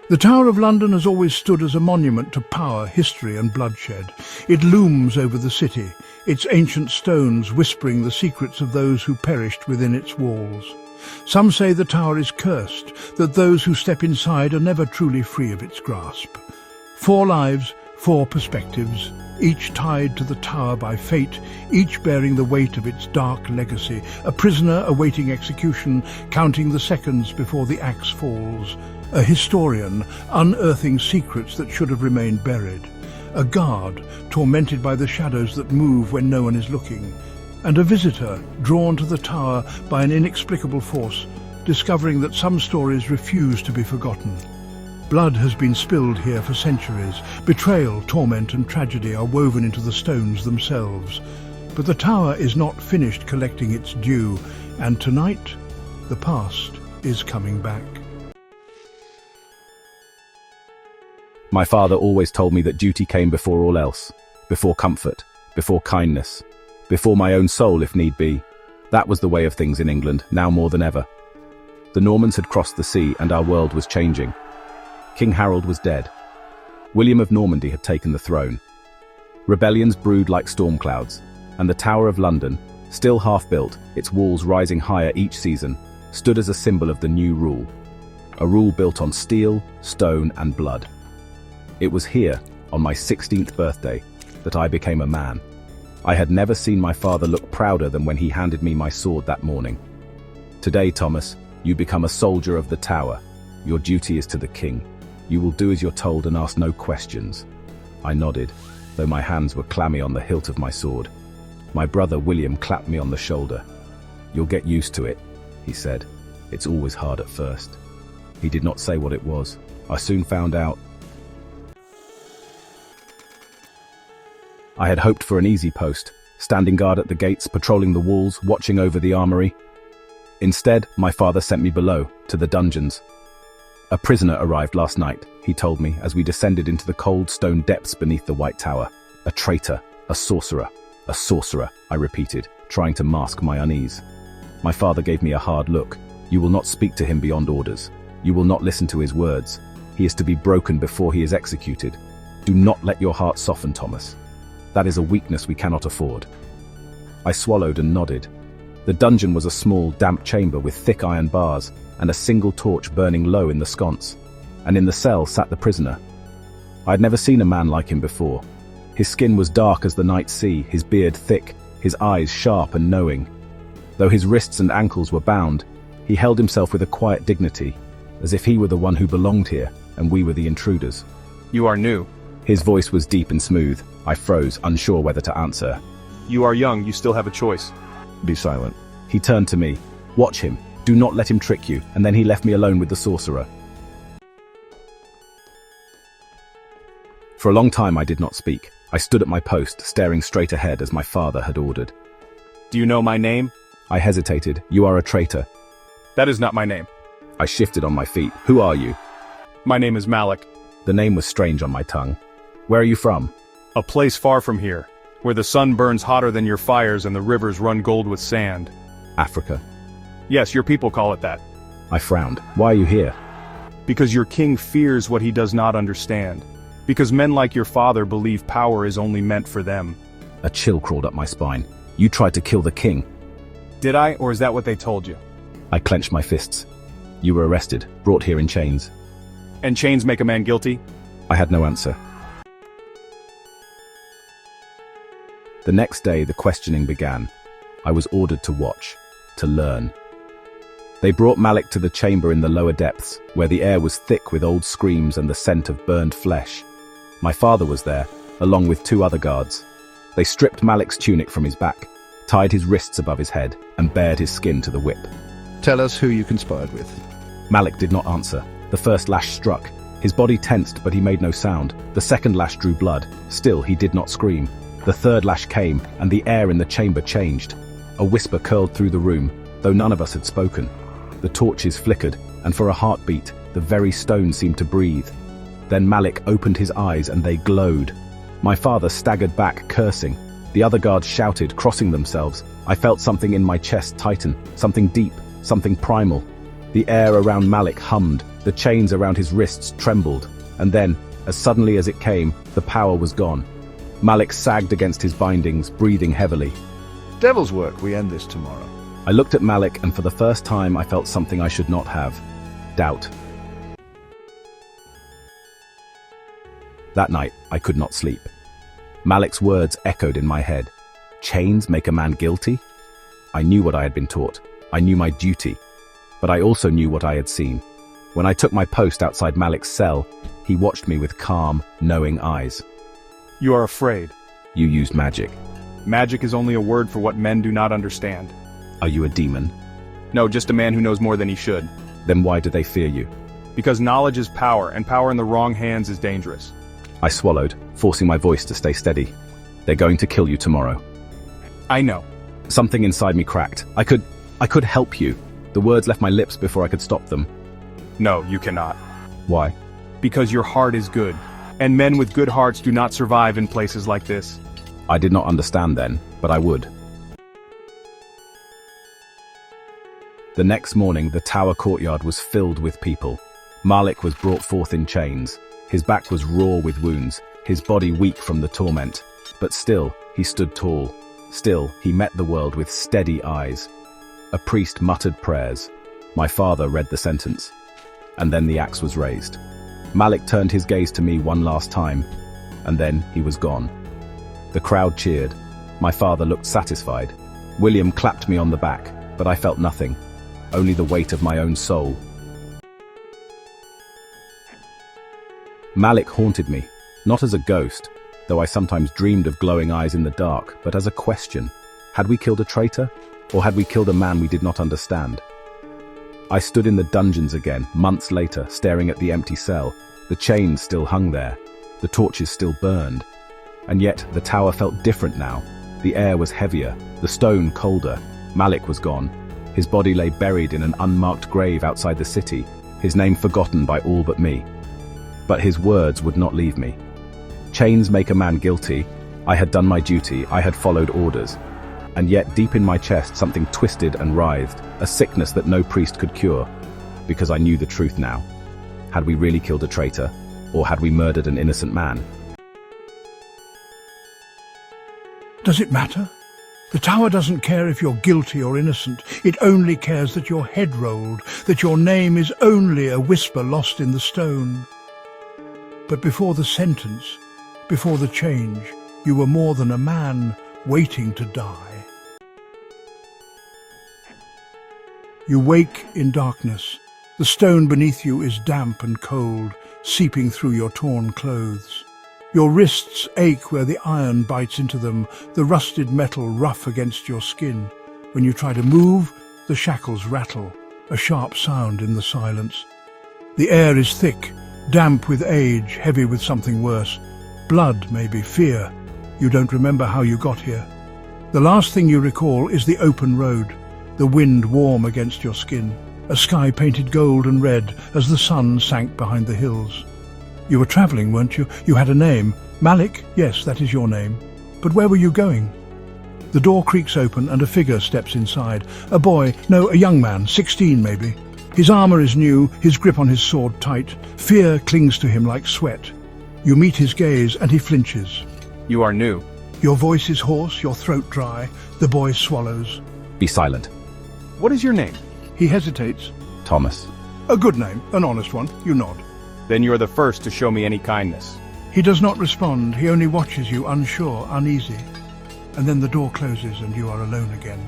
The Tower of London has always stood as a monument to power, history and bloodshed. It looms over the city, its ancient stones whispering the secrets of those who perished within its walls. Some say the tower is cursed, that those who step inside are never truly free of its grasp. 4 lives, 4 perspectives, each tied to the tower by fate, each bearing the weight of its dark legacy. A prisoner awaiting execution, counting the seconds before the axe falls. A historian, unearthing secrets that should have remained buried. A guard, tormented by the shadows that move when no one is looking. And a visitor, drawn to the tower by an inexplicable force, discovering that some stories refuse to be forgotten. Blood has been spilled here for centuries. Betrayal, torment and tragedy are woven into the stones themselves. But the tower is not finished collecting its due, and tonight, the past is coming back. My father always told me that duty came before all else, before comfort, before kindness, before my own soul if need be. That was the way of things in England, now more than ever. The Normans had crossed the sea and our world was changing. King Harold was dead. William of Normandy had taken the throne. Rebellions brewed like storm clouds, and the Tower of London, still half-built, its walls rising higher each season, stood as a symbol of the new rule. A rule built on steel, stone and blood. It was here, on my 16th birthday, that I became a man. I had never seen my father look prouder than when he handed me my sword that morning. Today, Thomas, you become a soldier of the Tower. Your duty is to the king. You will do as you're told and ask no questions. I nodded, though my hands were clammy on the hilt of my sword. My brother William clapped me on the shoulder. You'll get used to it, he said. It's always hard at first. He did not say what it was. I soon found out. I had hoped for an easy post, standing guard at the gates, patrolling the walls, watching over the armory. Instead, my father sent me below, to the dungeons. A prisoner arrived last night, he told me, as we descended into the cold stone depths beneath the White Tower. A traitor, a sorcerer, I repeated, trying to mask my unease. My father gave me a hard look. You will not speak to him beyond orders. You will not listen to his words. He is to be broken before he is executed. Do not let your heart soften, Thomas. That is a weakness we cannot afford. I swallowed and nodded. The dungeon was a small, damp chamber with thick iron bars and a single torch burning low in the sconce, and in the cell sat the prisoner. I had never seen a man like him before. His skin was dark as the night sea, his beard thick, his eyes sharp and knowing. Though his wrists and ankles were bound, he held himself with a quiet dignity, as if he were the one who belonged here and we were the intruders. You are new. His voice was deep and smooth. I froze, unsure whether to answer. You are young, you still have a choice. Be silent. He turned to me. Watch him. Do not let him trick you. And then he left me alone with the sorcerer. For a long time I did not speak. I stood at my post, staring straight ahead as my father had ordered. Do you know my name? I hesitated. You are a traitor. That is not my name. I shifted on my feet. Who are you? My name is Malik. The name was strange on my tongue. Where are you from? A place far from here, where the sun burns hotter than your fires and the rivers run gold with sand. Africa. Yes, your people call it that. I frowned. Why are you here? Because your king fears what he does not understand. Because men like your father believe power is only meant for them. A chill crawled up my spine. You tried to kill the king. Did I, or is that what they told you? I clenched my fists. You were arrested, brought here in chains. And chains make a man guilty? I had no answer. The next day, the questioning began. I was ordered to watch, to learn. They brought Malik to the chamber in the lower depths, where the air was thick with old screams and the scent of burned flesh. My father was there, along with 2 other guards. They stripped Malik's tunic from his back, tied his wrists above his head, and bared his skin to the whip. Tell us who you conspired with. Malik did not answer. The first lash struck. His body tensed, but he made no sound. The second lash drew blood. Still, he did not scream. The third lash came, and the air in the chamber changed. A whisper curled through the room, though none of us had spoken. The torches flickered, and for a heartbeat, the very stone seemed to breathe. Then Malik opened his eyes, and they glowed. My father staggered back, cursing. The other guards shouted, crossing themselves. I felt something in my chest tighten, something deep, something primal. The air around Malik hummed, the chains around his wrists trembled, and then, as suddenly as it came, the power was gone. Malik sagged against his bindings, breathing heavily. Devil's work, we end this tomorrow. I looked at Malik, and for the first time I felt something I should not have. Doubt. That night, I could not sleep. Malik's words echoed in my head. Chains make a man guilty? I knew what I had been taught. I knew my duty. But I also knew what I had seen. When I took my post outside Malik's cell, he watched me with calm, knowing eyes. You are afraid. You used magic. Magic is only a word for what men do not understand. Are you a demon? No, just a man who knows more than he should. Then why do they fear you? Because knowledge is power, and power in the wrong hands is dangerous. I swallowed, forcing my voice to stay steady. They're going to kill you tomorrow. I know. Something inside me cracked. I could help you. The words left my lips before I could stop them. No, you cannot. Why? Because your heart is good, and men with good hearts do not survive in places like this. I did not understand then, but I would. The next morning, the tower courtyard was filled with people. Malik was brought forth in chains. His back was raw with wounds, his body weak from the torment. But still, he stood tall. Still, he met the world with steady eyes. A priest muttered prayers. My father read the sentence. And then the axe was raised. Malik turned his gaze to me one last time, and then he was gone. The crowd cheered. My father looked satisfied. William clapped me on the back, but I felt nothing, only the weight of my own soul. Malik haunted me, not as a ghost, though I sometimes dreamed of glowing eyes in the dark, but as a question. Had we killed a traitor, or had we killed a man we did not understand? I stood in the dungeons again, months later, staring at the empty cell. The chains still hung there, the torches still burned. And yet, the tower felt different now. The air was heavier, the stone colder. Malik was gone. His body lay buried in an unmarked grave outside the city, his name forgotten by all but me. But his words would not leave me. Chains make a man guilty. I had done my duty, I had followed orders. And yet, deep in my chest, something twisted and writhed, a sickness that no priest could cure. Because I knew the truth now. Had we really killed a traitor, or had we murdered an innocent man? Does it matter? The tower doesn't care if you're guilty or innocent. It only cares that your head rolled, that your name is only a whisper lost in the stone. But before the sentence, before the change, you were more than a man waiting to die. You wake in darkness. The stone beneath you is damp and cold, seeping through your torn clothes. Your wrists ache where the iron bites into them, the rusted metal rough against your skin. When you try to move, the shackles rattle, a sharp sound in the silence. The air is thick, damp with age, heavy with something worse. Blood, maybe, fear. You don't remember how you got here. The last thing you recall is the open road, the wind warm against your skin, a sky painted gold and red as the sun sank behind the hills. You were traveling, weren't you? You had a name. Malik? Yes, that is your name. But where were you going? The door creaks open and a figure steps inside. A boy, no, a young man, 16 maybe. His armor is new, his grip on his sword tight. Fear clings to him like sweat. You meet his gaze and he flinches. You are new. Your voice is hoarse, your throat dry. The boy swallows. Be silent. What is your name? He hesitates. Thomas. A good name, an honest one. You nod. Then you are the first to show me any kindness. He does not respond. He only watches you, unsure, uneasy. And then the door closes and you are alone again.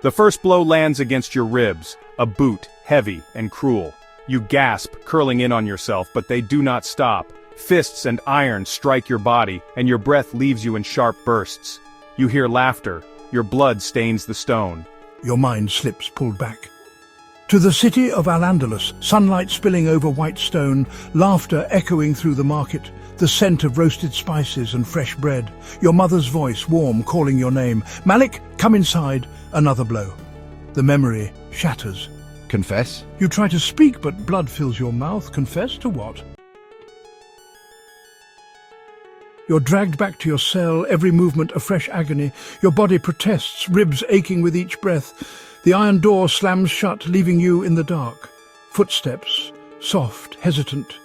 The first blow lands against your ribs, a boot, heavy and cruel. You gasp, curling in on yourself, but they do not stop. Fists and iron strike your body, and your breath leaves you in sharp bursts. You hear laughter. Your blood stains the stone. Your mind slips, pulled back. To the city of Al-Andalus, sunlight spilling over white stone, laughter echoing through the market, the scent of roasted spices and fresh bread, your mother's voice warm calling your name. Malik, come inside. Another blow. The memory shatters. Confess? You try to speak, but blood fills your mouth. Confess to what? You're dragged back to your cell, every movement a fresh agony. Your body protests, ribs aching with each breath. The iron door slams shut, leaving you in the dark. Footsteps, soft, hesitant.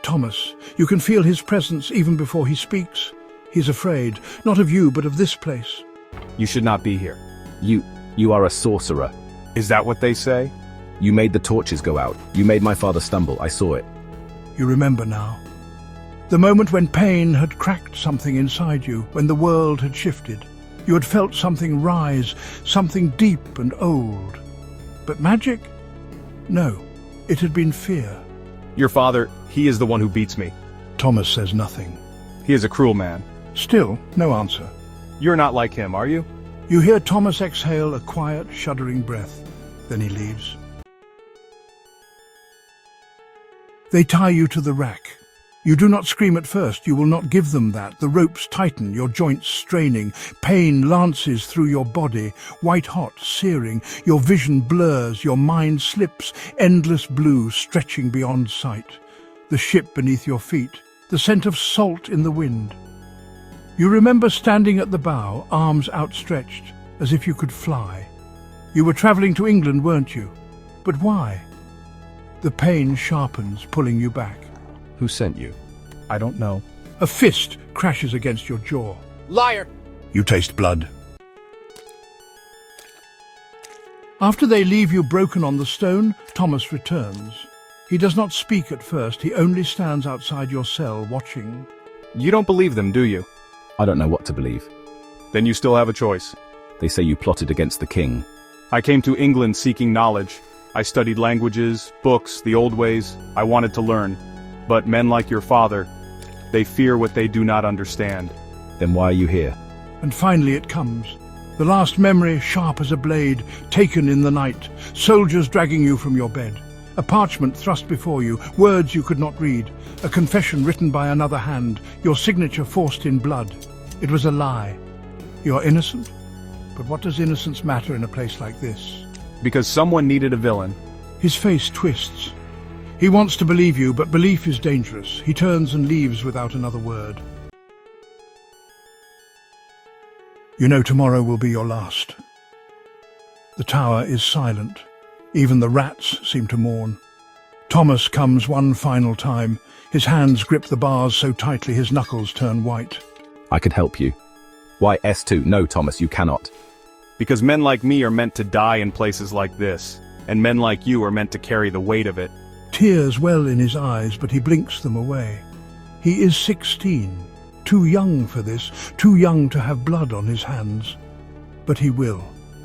Thomas, you can feel his presence even before he speaks. He's afraid, not of you, but of this place. You should not be here. You are a sorcerer. Is that what they say? You made the torches go out. You made my father stumble. I saw it. You remember now. The moment when pain had cracked something inside you, when the world had shifted. You had felt something rise, something deep and old. But magic? No, it had been fear. Your father, he is the one who beats me. Thomas says nothing. He is a cruel man. Still, no answer. You're not like him, are you? You hear Thomas exhale a quiet, shuddering breath. Then he leaves. They tie you to the rack. You do not scream at first. You will not give them that. The ropes tighten, your joints straining. Pain lances through your body, white-hot, searing. Your vision blurs, your mind slips, endless blue stretching beyond sight. The ship beneath your feet, the scent of salt in the wind. You remember standing at the bow, arms outstretched, as if you could fly. You were travelling to England, weren't you? But why? The pain sharpens, pulling you back. Who sent you? I don't know. A fist crashes against your jaw. Liar! You taste blood. After they leave you broken on the stone, Thomas returns. He does not speak at first. He only stands outside your cell, watching. You don't believe them, do you? I don't know what to believe. Then you still have a choice. They say you plotted against the king. I came to England seeking knowledge. I studied languages, books, the old ways. I wanted to learn. But men like your father, they fear what they do not understand. Then why are you here? And finally it comes. The last memory, sharp as a blade, taken in the night. Soldiers dragging you from your bed. A parchment thrust before you, words you could not read. A confession written by another hand, your signature forced in blood. It was a lie. You are innocent? But what does innocence matter in a place like this? Because someone needed a villain. His face twists. He wants to believe you, but belief is dangerous. He turns and leaves without another word. You know tomorrow will be your last. The tower is silent. Even the rats seem to mourn. Thomas comes one final time. His hands grip the bars so tightly his knuckles turn white. I could help you. Why S2? No, Thomas, you cannot. Because men like me are meant to die in places like this, and men like you are meant to carry the weight of it. Tears well in his eyes, but he blinks them away. He is 16, too young for this, too young to have blood on his hands. But he will.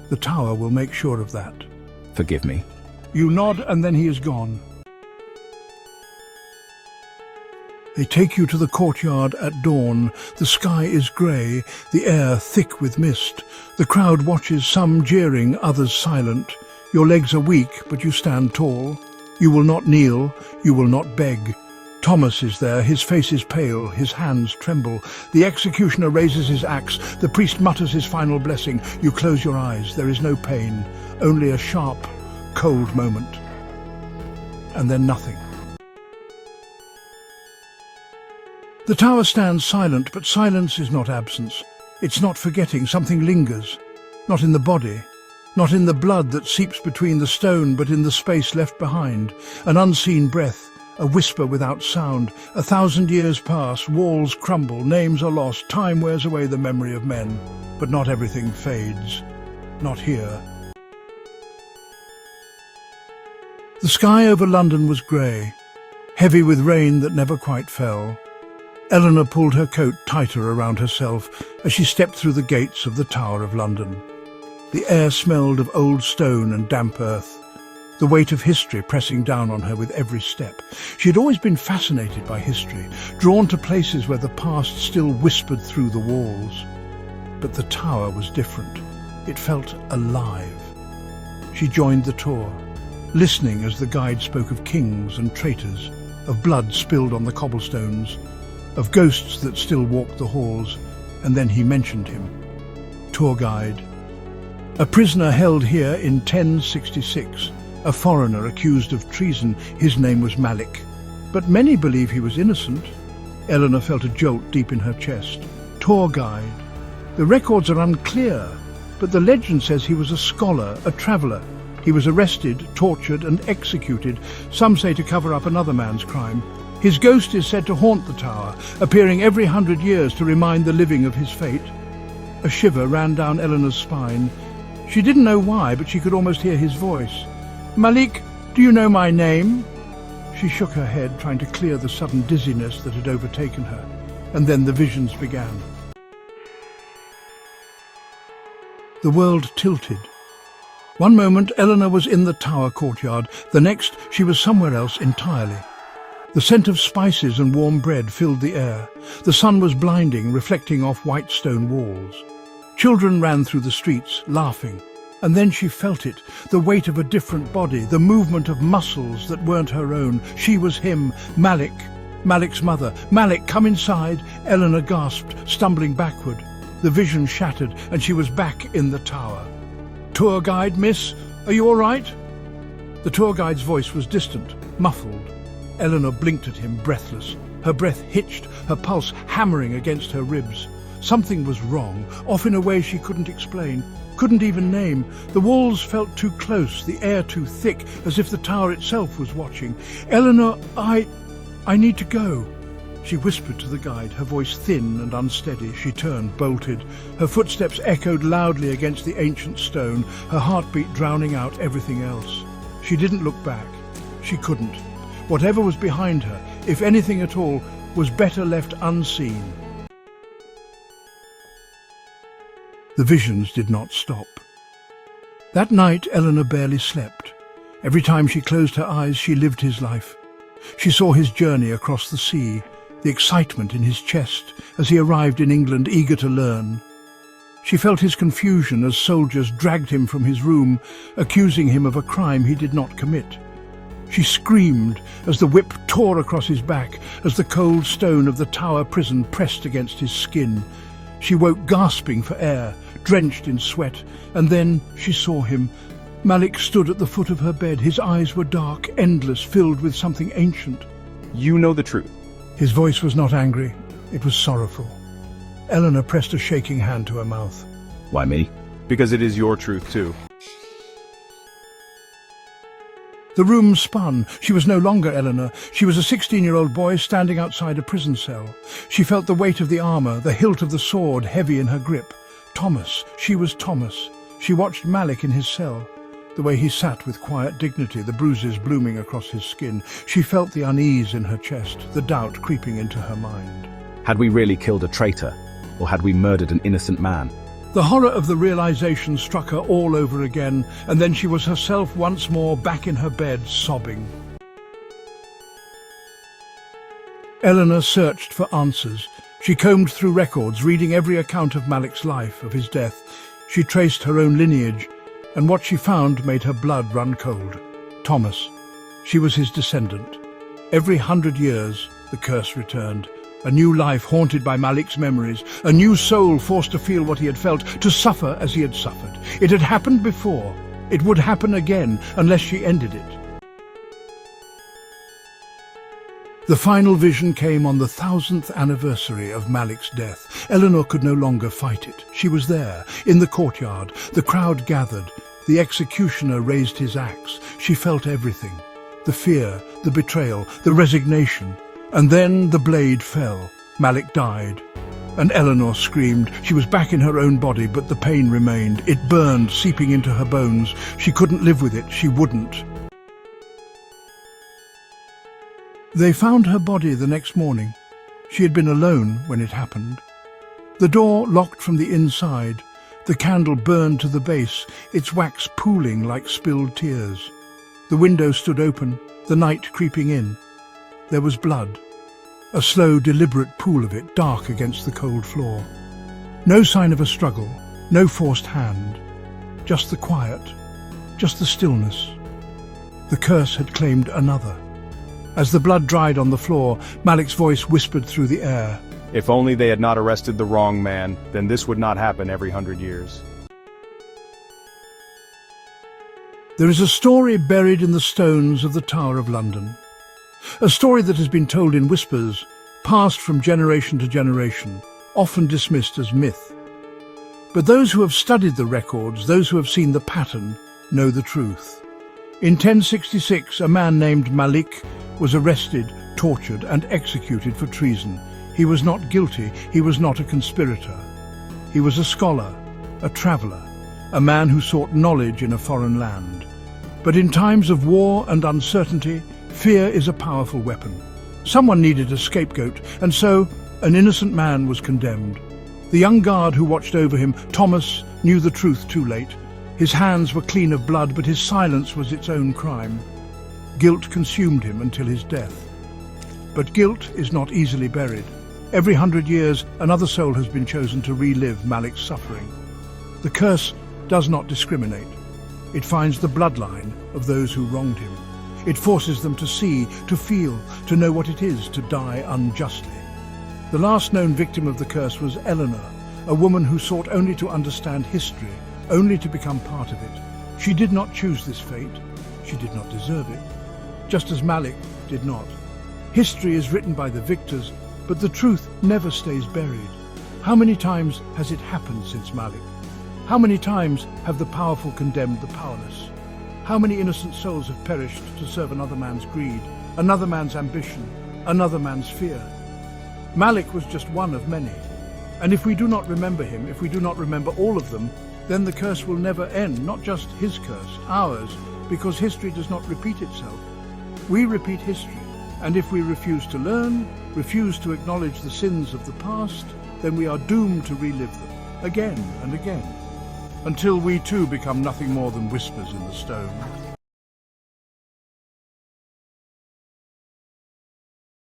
The tower will make sure of that. Forgive me. You nod, and then he is gone. They take you to the courtyard at dawn. The sky is grey, the air thick with mist. The crowd watches, some jeering, others silent. Your legs are weak, but you stand tall. You will not kneel, you will not beg. Thomas is there, his face is pale, his hands tremble. The executioner raises his axe, the priest mutters his final blessing. You close your eyes, there is no pain, only a sharp, cold moment. And then nothing. The tower stands silent, but silence is not absence. It's not forgetting, something lingers. Not in the body, not in the blood that seeps between the stone, but in the space left behind. An unseen breath, a whisper without sound. 1,000 years pass, walls crumble, names are lost, time wears away the memory of men. But not everything fades. Not here. The sky over London was grey, heavy with rain that never quite fell. Eleanor pulled her coat tighter around herself as she stepped through the gates of the Tower of London. The air smelled of old stone and damp earth, the weight of history pressing down on her with every step. She had always been fascinated by history, drawn to places where the past still whispered through the walls. But the tower was different. It felt alive. She joined the tour, listening as the guide spoke of kings and traitors, of blood spilled on the cobblestones, of ghosts that still walked the halls, and then he mentioned him. Tour guide. A prisoner held here in 1066, a foreigner accused of treason. His name was Malik. But many believe he was innocent. Eleanor felt a jolt deep in her chest. Tour guide. The records are unclear, but the legend says he was a scholar, a traveller. He was arrested, tortured and executed, some say to cover up another man's crime. His ghost is said to haunt the tower, appearing every 100 years to remind the living of his fate. A shiver ran down Eleanor's spine. She didn't know why, but she could almost hear his voice. "Malik, do you know my name?" She shook her head, trying to clear the sudden dizziness that had overtaken her, and then the visions began. The world tilted. One moment Eleanor was in the tower courtyard, the next she was somewhere else entirely. The scent of spices and warm bread filled the air. The sun was blinding, reflecting off white stone walls. Children ran through the streets, laughing. And then she felt it, the weight of a different body, the movement of muscles that weren't her own. She was him, Malik, Malik's mother. "Malik, come inside," Eleanor gasped, stumbling backward. The vision shattered, and she was back in the tower. "Tour guide, miss, are you all right?" The tour guide's voice was distant, muffled. Eleanor blinked at him, breathless. Her breath hitched, her pulse hammering against her ribs. Something was wrong, off in a way she couldn't explain, couldn't even name. The walls felt too close, the air too thick, as if the tower itself was watching. "Eleanor, I need to go," she whispered to the guide, her voice thin and unsteady. She turned, bolted. Her footsteps echoed loudly against the ancient stone, her heartbeat drowning out everything else. She didn't look back. She couldn't. Whatever was behind her, if anything at all, was better left unseen. The visions did not stop. That night, Eleanor barely slept. Every time she closed her eyes, she lived his life. She saw his journey across the sea, the excitement in his chest as he arrived in England, eager to learn. She felt his confusion as soldiers dragged him from his room, accusing him of a crime he did not commit. She screamed as the whip tore across his back, as the cold stone of the tower prison pressed against his skin. She woke gasping for air, drenched in sweat, and then she saw him. Malik stood at the foot of her bed. His eyes were dark, endless, filled with something ancient. You know the truth. His voice was not angry, it was sorrowful. Eleanor pressed a shaking hand to her mouth. Why me? Because it is your truth too. The room spun. She was no longer Eleanor. She was a 16-year-old boy standing outside a prison cell. She felt the weight of the armor, the hilt of the sword heavy in her grip. Thomas. She was Thomas. She watched Malik in his cell. The way he sat with quiet dignity, the bruises blooming across his skin. She felt the unease in her chest, the doubt creeping into her mind. Had we really killed a traitor? Or had we murdered an innocent man? The horror of the realization struck her all over again, and then she was herself once more, back in her bed, sobbing. Eleanor searched for answers. She combed through records, reading every account of Malik's life, of his death. She traced her own lineage, and what she found made her blood run cold. Thomas. She was his descendant. Every 100 years, the curse returned. A new life haunted by Malik's memories, a new soul forced to feel what he had felt, to suffer as he had suffered. It had happened before. It would happen again, unless she ended it. The final vision came on the 1000th anniversary of Malik's death. Eleanor could no longer fight it. She was there, in the courtyard. The crowd gathered. The executioner raised his axe. She felt everything. The fear, the betrayal, the resignation. And then the blade fell. Malik died. And Eleanor screamed. She was back in her own body, but the pain remained. It burned, seeping into her bones. She couldn't live with it. She wouldn't. They found her body the next morning. She had been alone when it happened. The door locked from the inside. The candle burned to the base, its wax pooling like spilled tears. The window stood open, the night creeping in. There was blood, a slow, deliberate pool of it, dark against the cold floor. No sign of a struggle, no forced hand. Just the quiet, just the stillness. The curse had claimed another. As the blood dried on the floor, Malik's voice whispered through the air. If only they had not arrested the wrong man, then this would not happen every 100 years. There is a story buried in the stones of the Tower of London. A story that has been told in whispers, passed from generation to generation, often dismissed as myth. But those who have studied the records, those who have seen the pattern, know the truth. In 1066, a man named Malik was arrested, tortured, and executed for treason. He was not guilty, he was not a conspirator. He was a scholar, a traveller, a man who sought knowledge in a foreign land. But in times of war and uncertainty, fear is a powerful weapon. Someone needed a scapegoat, and so an innocent man was condemned. The young guard who watched over him, Thomas, knew the truth too late. His hands were clean of blood, but his silence was its own crime. Guilt consumed him until his death. But guilt is not easily buried. Every 100 years, another soul has been chosen to relive Malik's suffering. The curse does not discriminate. It finds the bloodline of those who wronged him. It forces them to see, to feel, to know what it is to die unjustly. The last known victim of the curse was Eleanor, a woman who sought only to understand history, only to become part of it. She did not choose this fate. She did not deserve it, just as Malik did not. History is written by the victors, but the truth never stays buried. How many times has it happened since Malik? How many times have the powerful condemned the powerless? How many innocent souls have perished to serve another man's greed, another man's ambition, another man's fear? Malik was just one of many. And if we do not remember him, if we do not remember all of them, then the curse will never end, not just his curse, ours, because history does not repeat itself. We repeat history, and if we refuse to learn, refuse to acknowledge the sins of the past, then we are doomed to relive them, again and again, until we too become nothing more than whispers in the stone.